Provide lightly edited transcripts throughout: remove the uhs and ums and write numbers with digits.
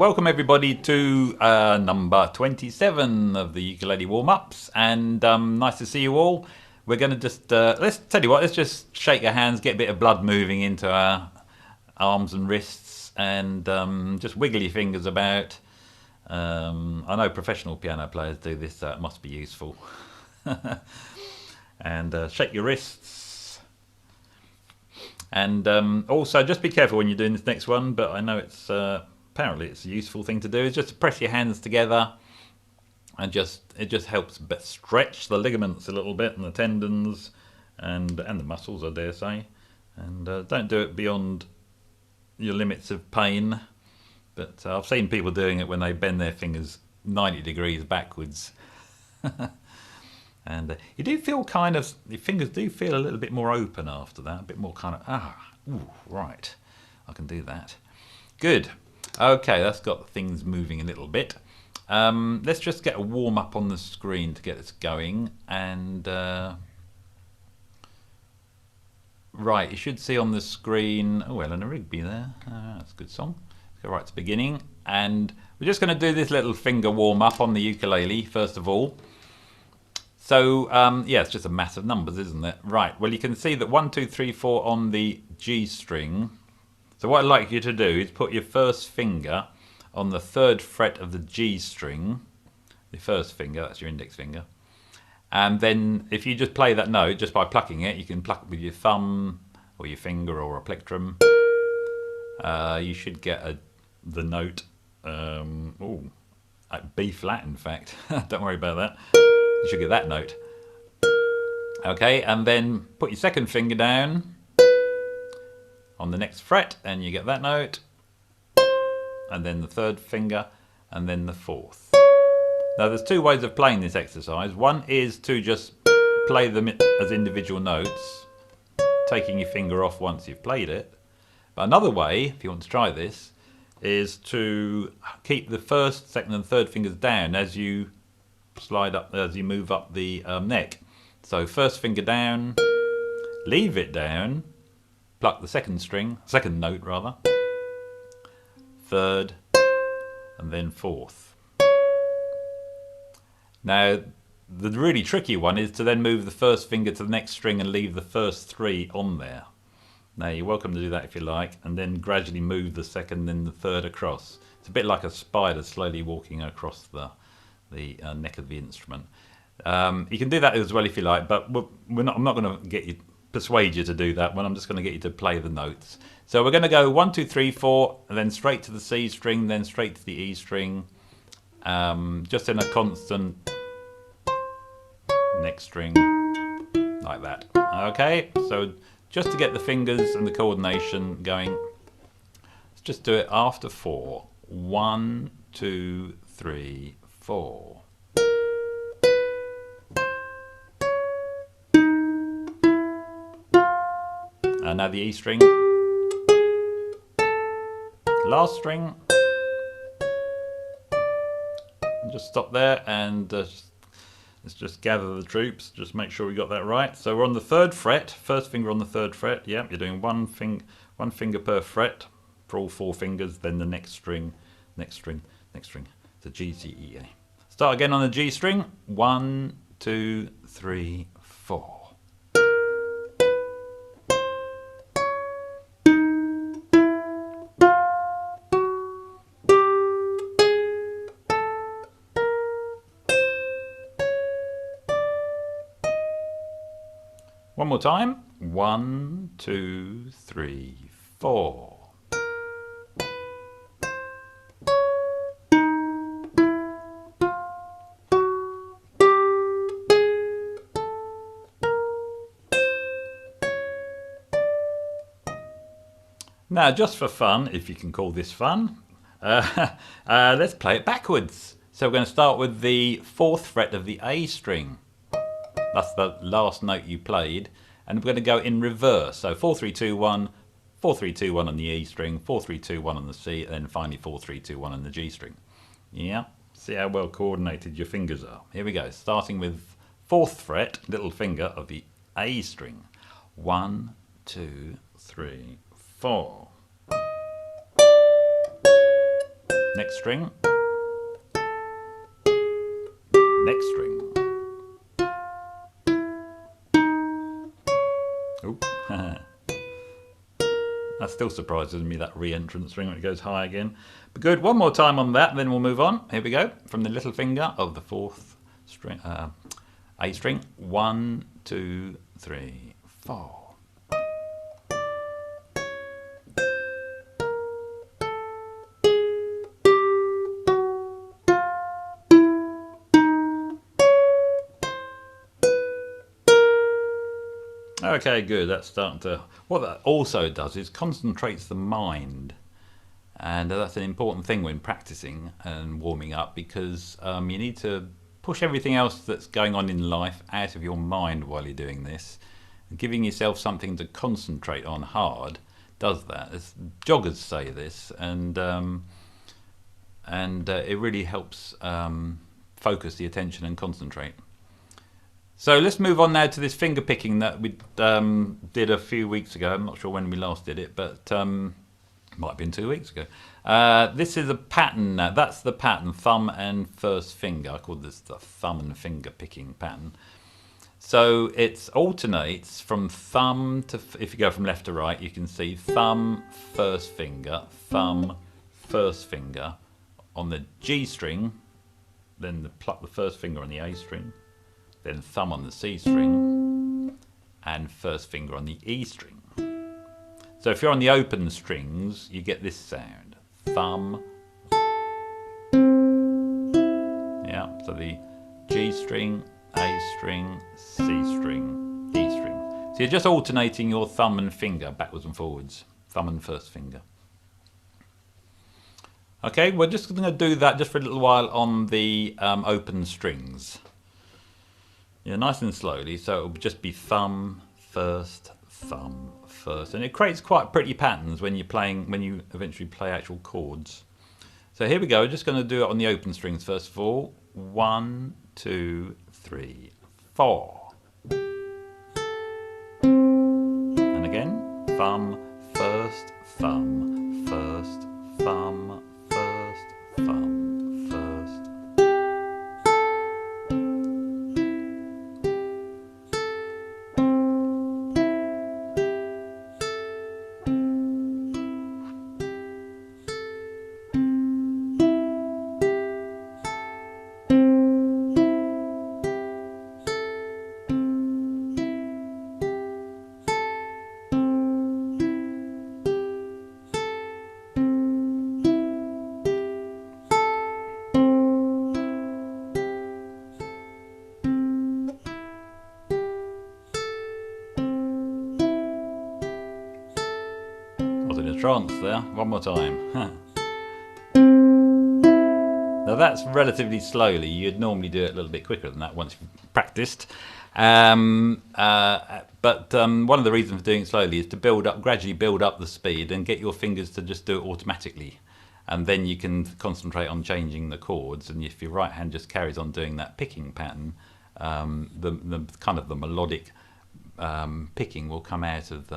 welcome everybody to number 27 of the ukulele warm-ups, and nice to see you all. We're going to just, let's tell you what, let's just shake our hands, get a bit of blood moving into our arms and wrists, and just wiggle your fingers about. I know professional piano players do this, so it must be useful. And shake your wrists. And also, just be careful when you're doing this next one, but I know it's apparently it's a useful thing to do, is just to press your hands together, and it just helps stretch the ligaments a little bit, and the tendons, and the muscles, I dare say. And don't do it beyond your limits of pain. But I've seen people doing it when they bend their fingers 90 degrees backwards. And you do feel kind of, your fingers do feel a little bit more open after that, a bit more kind of, ooh, right, I can do that. Good. Okay, that's got things moving a little bit. Let's just get a warm up on the screen to get this going. And right, you should see on the screen, oh, Eleanor Rigby there. That's a good song. Let's go right to the beginning. And we're just going to do this little finger warm up on the ukulele, first of all. So, yeah, it's just a mass of numbers, isn't it? Right, well, you can see that 1, 2, 3, 4 on the G string. So what I'd like you to do is put your first finger on the 3rd fret of the G string. The first finger, that's your index finger. And then if you just play that note just by plucking it, you can pluck it with your thumb or your finger or a plectrum. You should get the note, at B flat, in fact. Don't worry about that. You should get that note. Okay, and then put your 2nd finger down on the next fret, and you get that note. And then the 3rd finger, and then the 4th. Now there's 2 ways of playing this exercise. One is to just play them as individual notes, taking your finger off once you've played it. But another way, if you want to try this, is to keep the 1st, 2nd and 3rd fingers down as you slide up, as you move up the neck. So 1st finger down, leave it down, pluck the 2nd note rather, 3rd, and then 4th. Now the really tricky one is to then move the 1st finger to the next string and leave the first 3 on there. Now you're welcome to do that if you like, and then gradually move the 2nd and the 3rd across. It's a bit like a spider slowly walking across the neck of the instrument. You can do that as well if you like, but I'm not going to persuade you to do that one. I'm just going to get you to play the notes. So we're going to go 1, 2, 3, 4, and then straight to the C string, then straight to the E string, just in a constant next string, like that. Okay, so just to get the fingers and the coordination going, let's just do it after 4. 1, 2, 3, 4. And now the E string, last string, and just stop there, and let's just gather the troops, just make sure we got that right. So we're on the 3rd fret, 1st finger on the 3rd fret. Yeah, you're doing one finger per fret for all 4 fingers, then the next string, next string, next string. So G, C, E, A. Start again on the G string. 1, 2, 3, 4. One more time. 1, 2, 3, 4. Now, just for fun, if you can call this fun, let's play it backwards. So we're going to start with the 4th fret of the A string. That's the last note you played, and we're going to go in reverse. So 4, 3, 2, 1, 4, 3, 2, 1 on the E string, 4, 3, 2, 1 on the C, and then finally 4, 3, 2, 1 on the G string. Yeah, see how well coordinated your fingers are. Here we go, starting with 4th fret, little finger of the A string. 1, 2, 3, 4. Next string. Next string. Oop. That still surprises me, that re-entrant string when it goes high again. But good, one more time on that, then we'll move on. Here we go, from the little finger of the fourth string, A string. 1, 2, 3, 4. Okay, good. That's starting to... What that also does is concentrates the mind. And that's an important thing when practicing and warming up, because you need to push everything else that's going on in life out of your mind while you're doing this. And giving yourself something to concentrate on hard does that. Joggers say this, and it really helps focus the attention and concentrate. So let's move on now to this finger picking that we did a few weeks ago. I'm not sure when we last did it, but might have been 2 weeks ago. This is a pattern now. That's the pattern, thumb and first finger. I call this the thumb and finger picking pattern. So it alternates from thumb to, if you go from left to right, you can see thumb, first finger, thumb, first finger on the G string, then pluck the first finger on the A string, then thumb on the C string, and first finger on the E string. So if you're on the open strings, you get this sound. Thumb. Yeah, so the G string, A string, C string, E string. So you're just alternating your thumb and finger backwards and forwards. Thumb and first finger. Okay, we're just going to do that just for a little while on the open strings. Yeah, nice and slowly, so it'll just be thumb, first, and it creates quite pretty patterns when you're playing, when you eventually play actual chords. So here we go, we're just going to do it on the open strings first of all. 1, 2, 3, 4. And again, thumb, first, thumb, first, thumb, first, thumb, first. Trance there, one more time. Now that's relatively slowly. You'd normally do it a little bit quicker than that once you've practiced. But one of the reasons for doing it slowly is to gradually build up the speed and get your fingers to just do it automatically. And then you can concentrate on changing the chords. And if your right hand just carries on doing that picking pattern, the kind of the melodic picking will come out of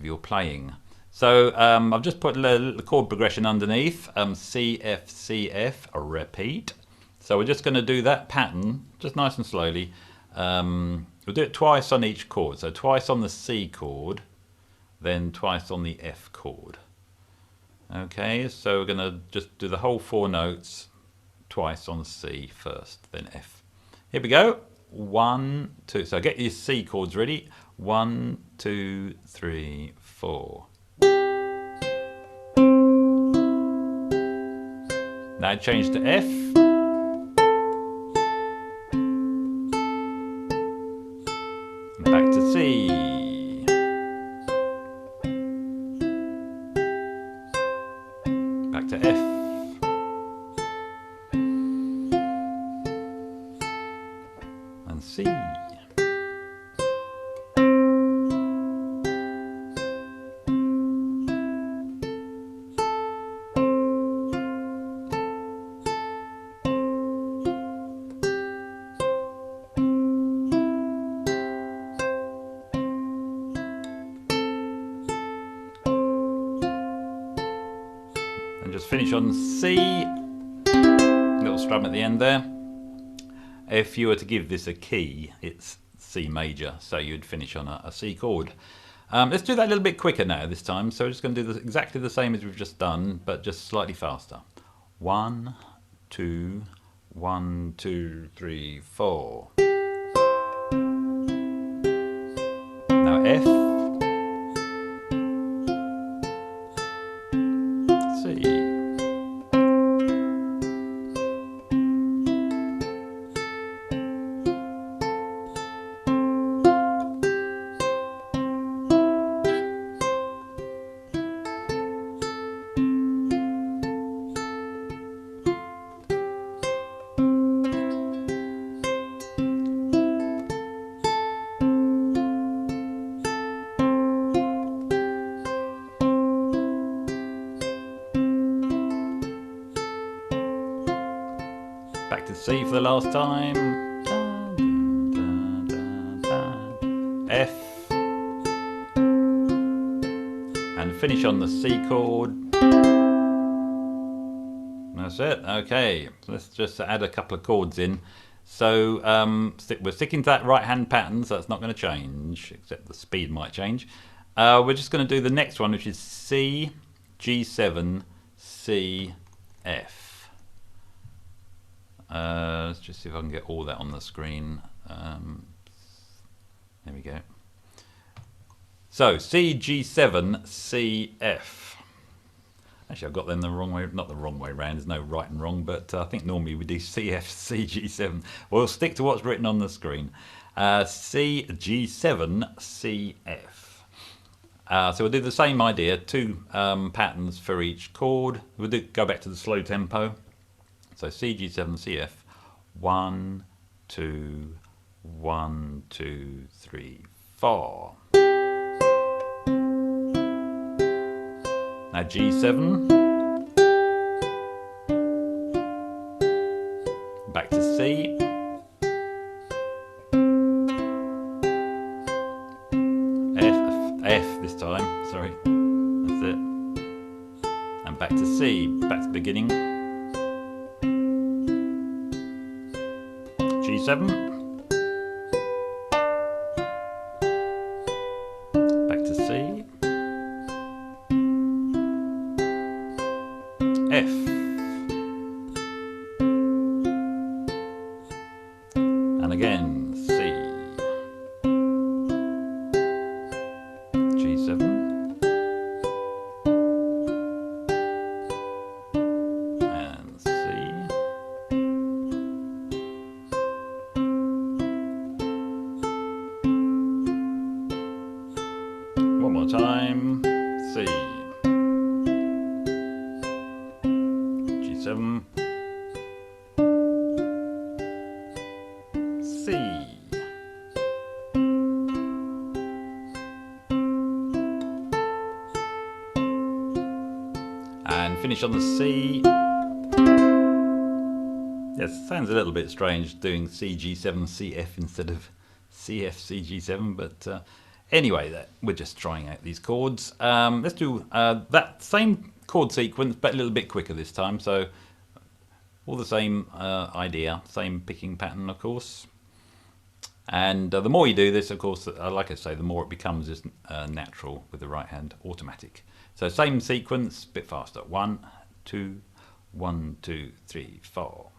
your playing. So I've just put the chord progression underneath, C, F, C, F, a repeat. So we're just going to do that pattern, just nice and slowly. We'll do it twice on each chord. So twice on the C chord, then twice on the F chord. Okay, so we're going to just do the whole 4 notes twice on C first, then F. Here we go. 1, 2. So get your C chords ready. 1, 2, 3, 4. Now change to F. And back to C. Back to F. And C. finish on C. Little strum at the end there. If you were to give this a key, it's C major, so you'd finish on a C chord. Let's do that a little bit quicker now this time. So we're just going to do exactly the same as we've just done, but just slightly faster. 1, 2, 1, 2, 3, 4. Now F, C. Back to C for the last time. F. And finish on the C chord. That's it. Okay, let's just add a couple of chords in. So we're sticking to that right hand pattern, so that's not going to change, except the speed might change. We're just going to do the next one, which is C, G7, C, F. Let's just see if I can get all that on the screen. There we go. So C, G7, C, F. Actually, I've got them the wrong way, not the wrong way round. There's no right and wrong, but I think normally we do C, F, C, G7. We'll stick to what's written on the screen. C, G7, C, F. So we'll do the same idea, two patterns for each chord. We'll go back to the slow tempo. So C, G7, C, F. 1, 2, 1, 2, 3, 4. Now G7. Back to C. F this time, sorry. That's it. And back to C, back to the beginning. G7. Back to C. F. And again, C. G7. And C. One more time, C. G7. C. And finish on the C. Yes, sounds a little bit strange doing C, G7, CF instead of CF, C, G7, but anyway, we're just trying out these chords. Let's do that same chord sequence, but a little bit quicker this time. So all the same idea, same picking pattern, of course. And the more you do this, of course, like I say, the more it becomes just natural with the right hand, automatic. So same sequence, bit faster. 1, 2, 1, 2, 3, 4.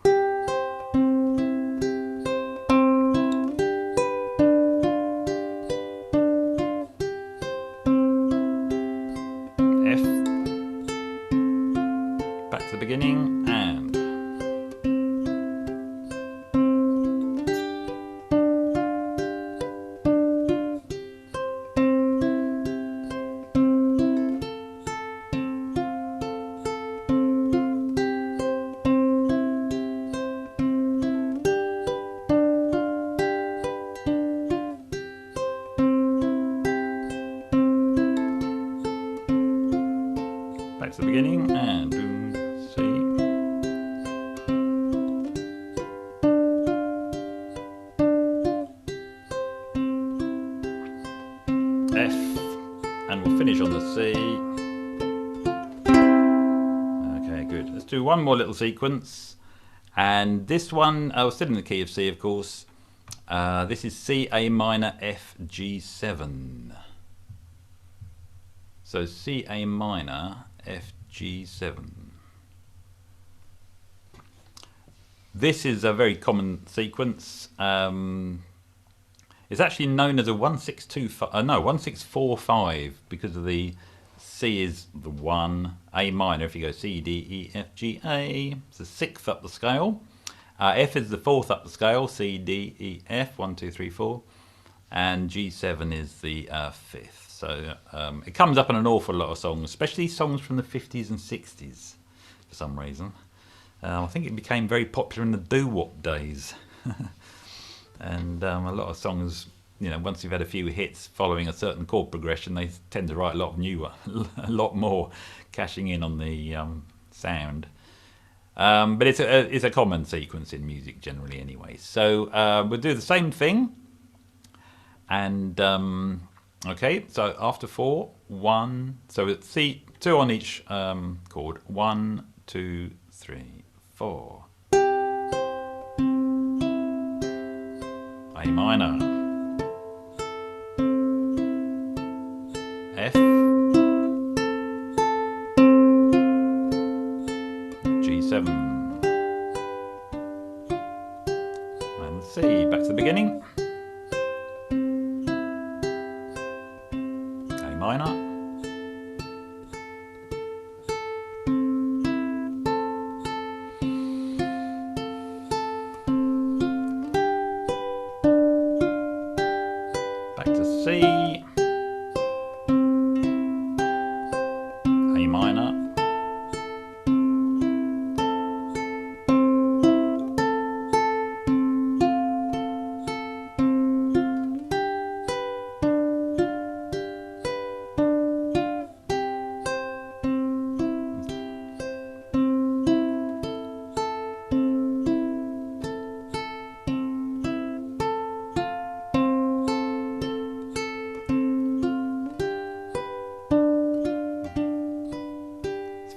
F. Back to the beginning and back to the beginning and C. F. And we'll finish on the C. Okay, do one more little sequence, and this one, still in the key of C, of course. This is C, A minor, F, G7. So C, A minor, F, G7. This is a very common sequence. It's actually known as a 1645 because of the C is the 1, A minor. If you go C, D, E, F, G, A, it's the 6th up the scale. F is the 4th up the scale, C, D, E, F, 1, 2, 3, 4. And G7 is the 5th. So it comes up in an awful lot of songs, especially songs from the 50s and 60s for some reason. I think it became very popular in the doo-wop days. And a lot of songs, you know, once you've had a few hits following a certain chord progression, they tend to write a lot of newer, a lot more, cashing in on the sound. But it's a common sequence in music generally anyway. So we'll do the same thing. And okay, so after 4, 1, so it's C, 2 on each chord. 1, 2, 3, 4. A minor. F. G7. And C. Back to the beginning. A minor. Back to C. A minor.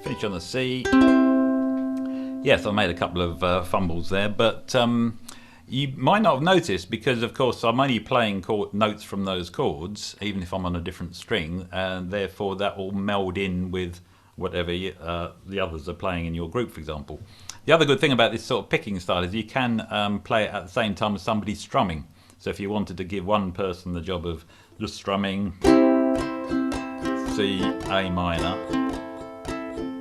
Finish on the C. Yes, I made a couple of fumbles there, but you might not have noticed because, of course, I'm only playing notes from those chords, even if I'm on a different string, and therefore that will meld in with whatever the others are playing in your group, for example. The other good thing about this sort of picking style is you can play it at the same time as somebody strumming. So if you wanted to give one person the job of just strumming C, A minor,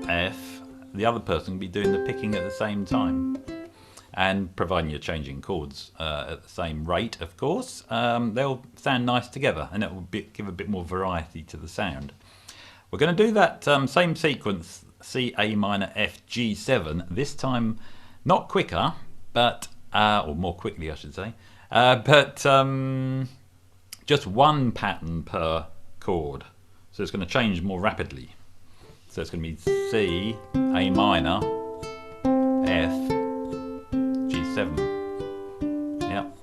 F, the other person can be doing the picking at the same time. And providing you're changing chords at the same rate, of course, they'll sound nice together, and it will give a bit more variety to the sound. We're going to do that same sequence, C, A minor, F, G7, this time not quicker, but, or more quickly I should say, but just one pattern per chord. So it's going to change more rapidly. So it's going to be C, A minor, F, G7. Yep.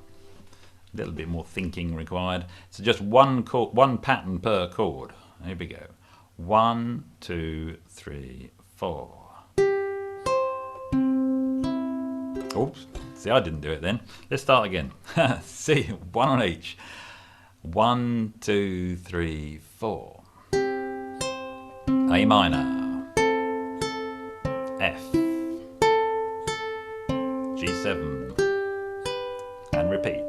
A little bit more thinking required. So just one pattern per chord. Here we go. 1, 2, 3, 4. Oops. See, I didn't do it then. Let's start again. C, one on each. 1, 2, 3, 4. A minor, F, G7, and repeat.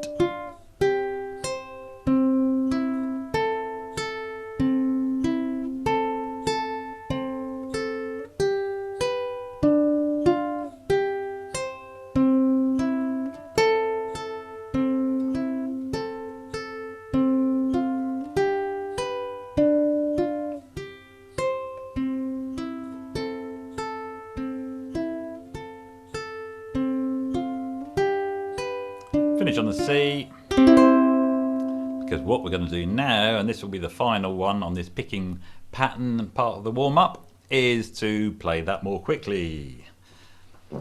Finish on the C, because what we're going to do now, and this will be the final one on this picking pattern part of the warm-up, is to play that more quickly.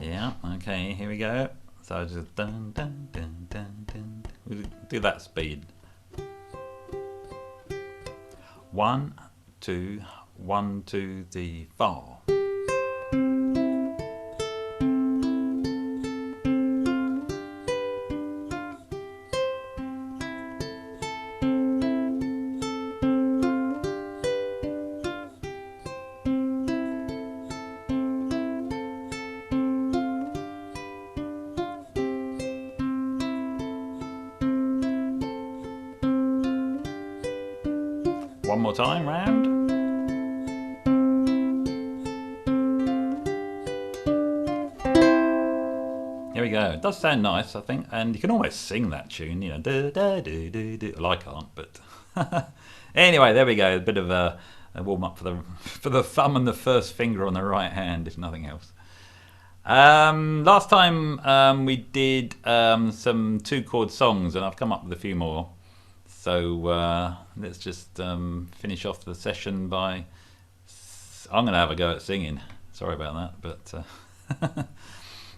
Yeah, okay, here we go. So just dun dun dun dun dun. We'll do that speed. 1, 2, 1, 2, 3, 4. One more time round. Here we go. It does sound nice, I think, and you can almost sing that tune, you know. Do, do, do, do, do. Well, I can't, but anyway, there we go. A bit of a warm up for the thumb and the first finger on the right hand, if nothing else. Last time we did some 2-chord songs, and I've come up with a few more. So let's just finish off the session by. I'm going to have a go at singing. Sorry about that, but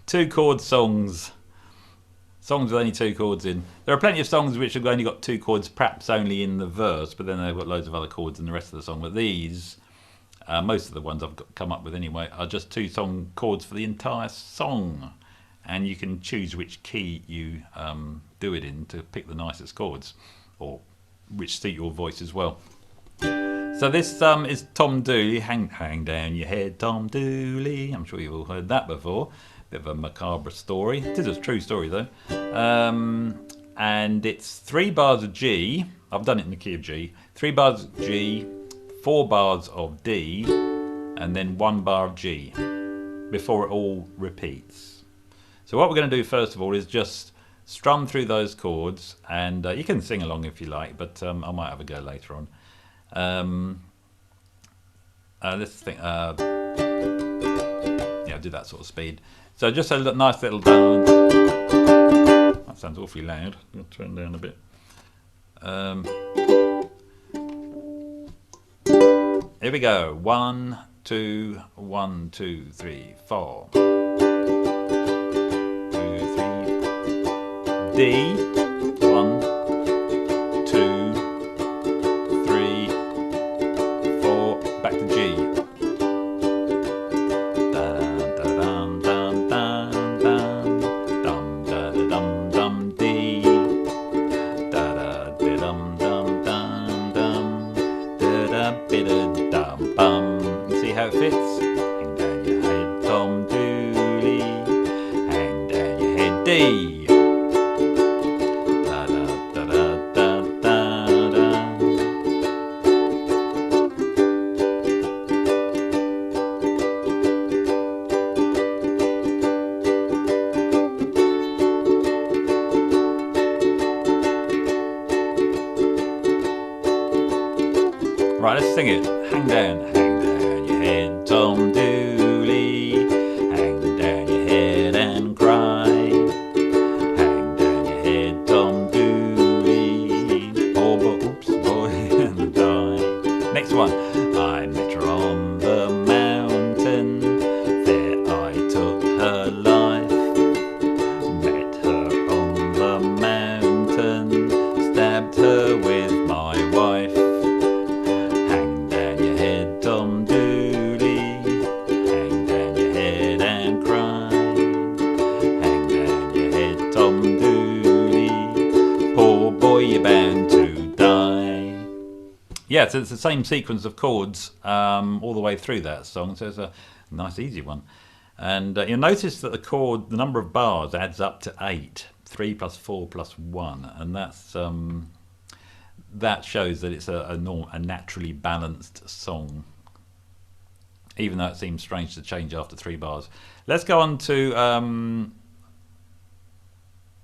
2-chord songs. Songs with only 2 chords in. There are plenty of songs which have only got 2 chords, perhaps only in the verse, but then they've got loads of other chords in the rest of the song. But these, most of the ones I've come up with anyway, are just 2 song chords for the entire song. And you can choose which key you do it in to pick the nicest chords, or which suit your voice as well. So this is Tom Dooley, hang down your head, Tom Dooley. I'm sure you've all heard that before. Bit of a macabre story. It is a true story though. And it's 3 bars of G. I've done it in the key of G. 3 bars of G, 4 bars of D, and then 1 bar of G before it all repeats. So what we're going to do first of all is just strum through those chords, and you can sing along if you like, but I might have a go later on. Let's think. Yeah, do that sort of speed. So just a nice little down. That sounds awfully loud. I'll turn down a bit. Here we go. 1, 2, 1, 2, 3, 4. 2, 3. D. 1, 2, 3, 4. Back to G. See how it fits? Hang down your head, Tom Dooley. Hang down your head, D. Da da da da da da da. Right, let's sing it. Hang down your head, Tom Dooley. Hang down your head and cry. Hang down your head, Tom Dooley. Poor boy and die. Next one. I met her on the mountain. There I took her life. Met her on the mountain. Stabbed her with my wife. Tom Dooley, hang down your head and cry. Hang down your head, Tom Dooley. Poor boy, you're bound to die. Yeah, so it's the same sequence of chords all the way through that song, so it's a nice easy one. And you'll notice that the number of bars adds up to 8. 3 plus 4 plus 1, and that's that shows that it's a naturally balanced song, even though it seems strange to change after 3 bars. Let's go on to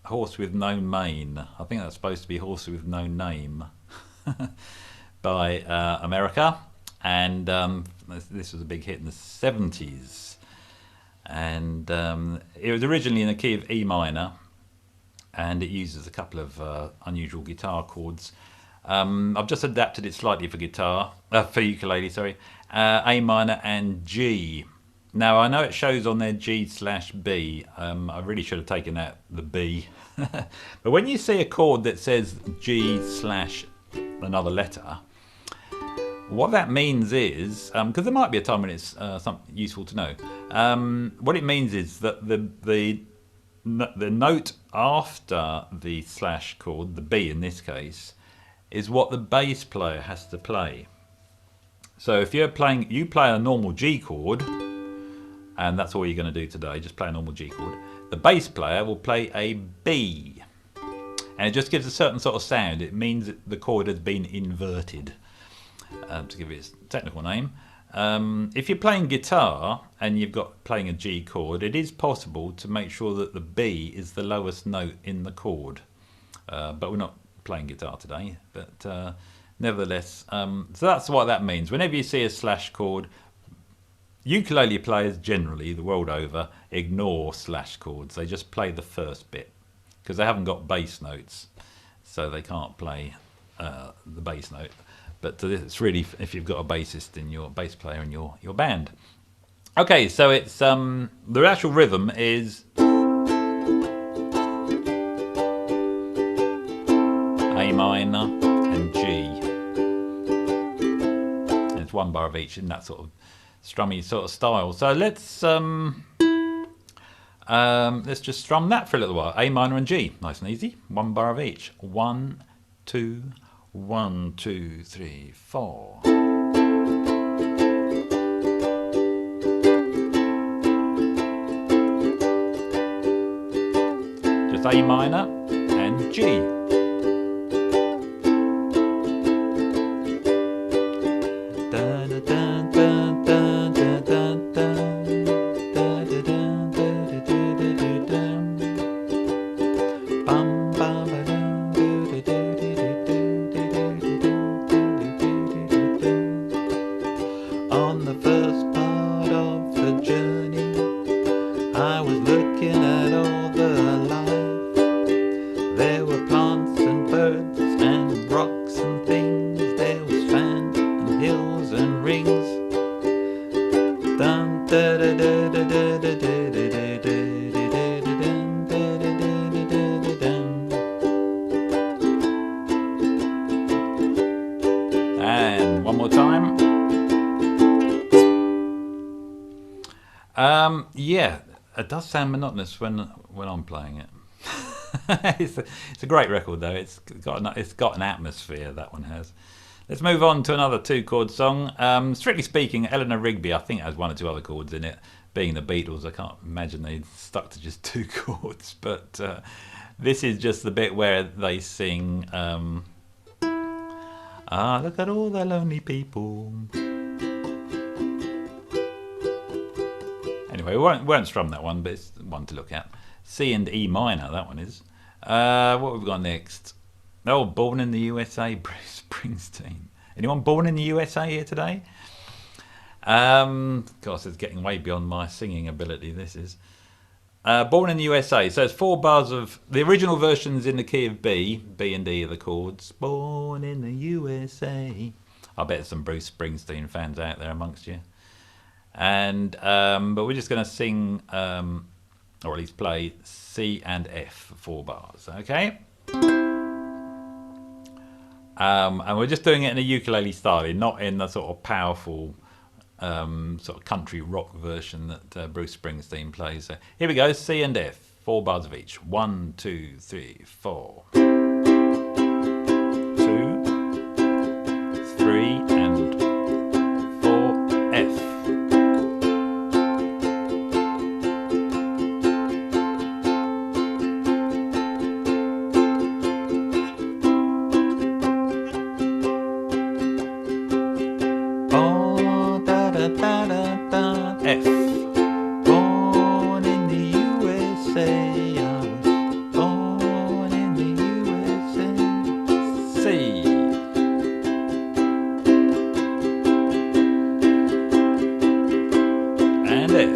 Horse with No Mane. I think that's supposed to be Horse with No Name by America, and this was a big hit in the 70s, and it was originally in the key of E minor, and it uses a couple of unusual guitar chords. I've just adapted it slightly for guitar, for ukulele, sorry. A minor and G. Now I know it shows on there G/B. I really should have taken out the B. But when you see a chord that says G/another letter, what that means is, because there might be a time when it's something useful to know. What it means is that the note after the / chord, the B in this case, is what the bass player has to play. So if you play a normal G chord, and that's all you're going to do today, just play a normal G chord. The bass player will play a B, and it just gives a certain sort of sound. It means that the chord has been inverted. to give it its technical name. If you're playing guitar and you've got playing a G chord, it is possible to make sure that the B is the lowest note in the chord. But we're not playing guitar today. But nevertheless, so that's what that means. Whenever you see a slash chord, ukulele players generally, the world over, ignore slash chords. They just play the first bit because they haven't got bass notes, so they can't play the bass note. But it's really if you've got a bassist in your bass player in your band. Okay, so it's the actual rhythm is A minor and G. And it's one bar of each in that sort of strummy sort of style. So let's just strum that for a little while. A minor and G, nice and easy. One bar of each. 1, 2, 1, 2, 3, 4. Just A minor and G. And one more time. Yeah, it does sound monotonous when I'm playing it. It's a great record though. It's got an atmosphere, that one has. Let's move on to another 2-chord song. Strictly speaking, Eleanor Rigby, I think, has 1 or 2 other chords in it. Being the Beatles, I can't imagine they stuck to just 2 chords. But this is just the bit where they sing, ah, look at all the lonely people. Anyway, we won't strum that one, but it's one to look at. C and E minor, that one is. What have we got next? Oh, Born in the USA, Bruce Springsteen. Anyone born in the USA here today? Of course, it's getting way beyond my singing ability, this is. Born in the USA. So it's 4 bars of... The original version's in the key of B. B and D are the chords. Born in the USA. I bet there's some Bruce Springsteen fans out there amongst you. And but we're just going to sing, or at least play C and F for 4 bars, okay? And we're just doing it in a ukulele style, not in the sort of powerful sort of country rock version that Bruce Springsteen plays. So here we go, C and F, 4 bars of each. 1, 2, 3, 4. 2, 3, and 4, F. F. Born in the USA, I was born in the USA. C. And F.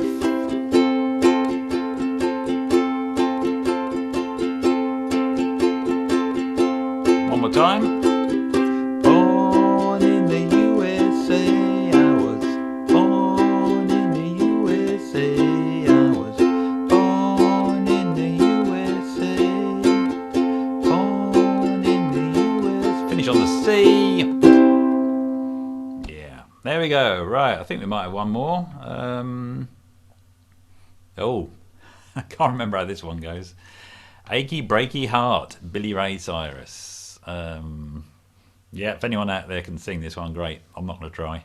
One more time. Born in the USA. On the C. Yeah, there we go. Right, I think we might have one more. Oh, I can't remember how this one goes. Achy Breaky Heart, Billy Ray Cyrus. Yeah, if anyone out there can sing this one, great. I'm not going to try.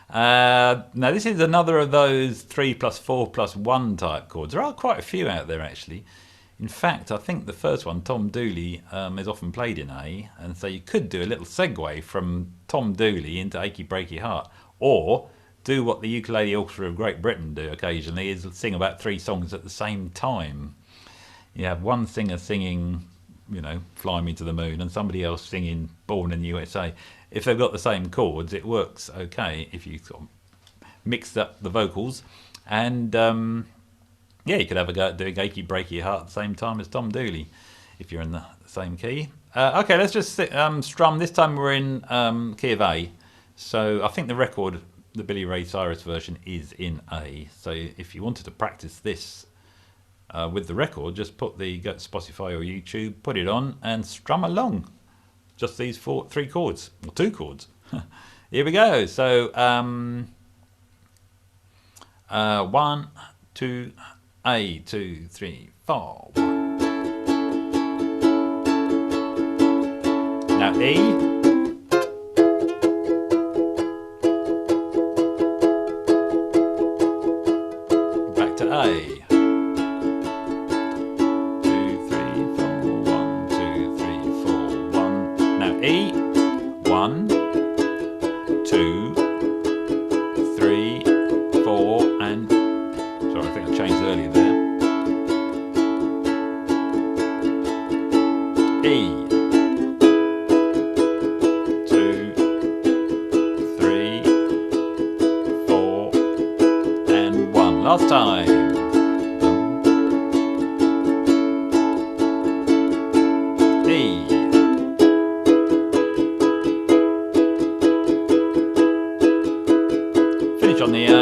Now, this is another of those 3+4+1 type chords. There are quite a few out there, actually. In fact, I think the first one, Tom Dooley, is often played in A, and so you could do a little segue from Tom Dooley into Achy Breaky Heart, or do what the Ukulele Orchestra of Great Britain do occasionally, is sing about 3 songs at the same time. You have one singer singing, you know, Fly Me to the Moon, and somebody else singing Born in the USA. If they've got the same chords, it works okay if you sort of mix up the vocals. And yeah, you could have a go at doing Achy Breaky Heart at the same time as Tom Dooley, if you're in the same key. Okay, let's just strum. This time we're in key of A. So I think the record, the Billy Ray Cyrus version, is in A. So if you wanted to practice this with the record, just go to Spotify or YouTube, put it on, and strum along. Just these 3 chords, or 2 chords. Here we go. So 1, 2, A, 2, 3, 4. Now E. Back to A. 2, 3, 4, 1, 2, 3, 4, 1. Now E. 1, 2, 3, 4, and sorry, I think I changed earlier there. E. 2, 3, 4, and 1. Last time. E. Finish on the A.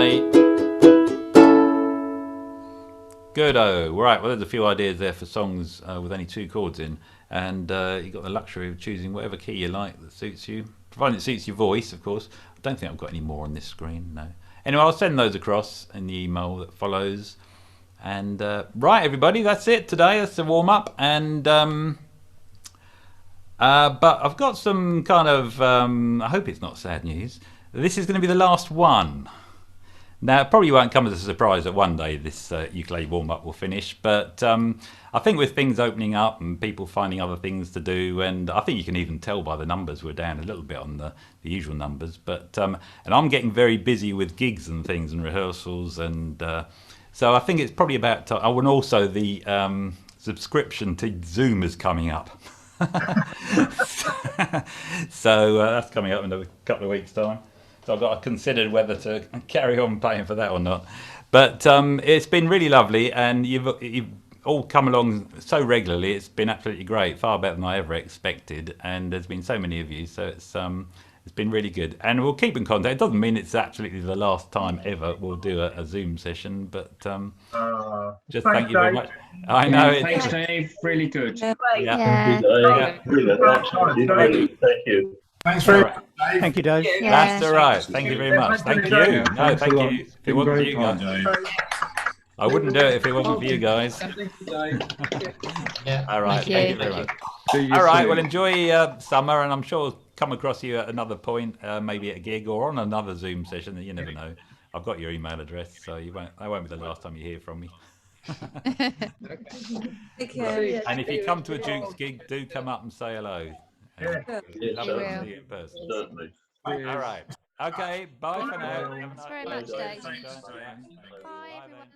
Good-o. Right, well, there's a few ideas there for songs with only 2 chords in, and you've got the luxury of choosing whatever key you like that suits you, providing it suits your voice, of course. I don't think I've got any more on this screen, no. Anyway, I'll send those across in the email that follows. And right, everybody, that's it today. That's the warm-up. And but I've got some kind of, I hope it's not sad news. This is going to be the last one. Now, it probably won't come as a surprise that one day this ukulele warm-up will finish, but I think with things opening up and people finding other things to do, and I think you can even tell by the numbers, we're down a little bit on the usual numbers, but and I'm getting very busy with gigs and things and rehearsals, and so I think it's probably about time. Oh, and also the subscription to Zoom is coming up. So that's coming up in a couple of weeks' time. So I've got to consider whether to carry on paying for that or not. But it's been really lovely, and you've all come along so regularly. It's been absolutely great, far better than I ever expected. And there's been so many of you, so it's been really good. And we'll keep in contact. It doesn't mean it's absolutely the last time ever we'll do a Zoom session, but just thank you very much. I know. Thanks, Dave. Really good. Yeah. Thank you. Thanks very much, Dave. Thank you, Dave. Yeah. That's all right. Thank you very much. Thank you. No, thank you. If it wasn't for you guys, I wouldn't do it if it wasn't for you guys. Yeah. All right. Thank you very much. See you All right. soon. Well, enjoy summer, and I'm sure I'll come across you at another point, maybe at a gig or on another Zoom session. That you never know. I've got your email address, so that won't be the last time you hear from me. Take care. And if you come to a Duke's gig, do come up and say hello. Yeah, Love to certainly. see you in person. Certainly. All right. Okay. Bye for now. Have a nice Thanks very day. much, Dave. Thanks. Bye, everyone.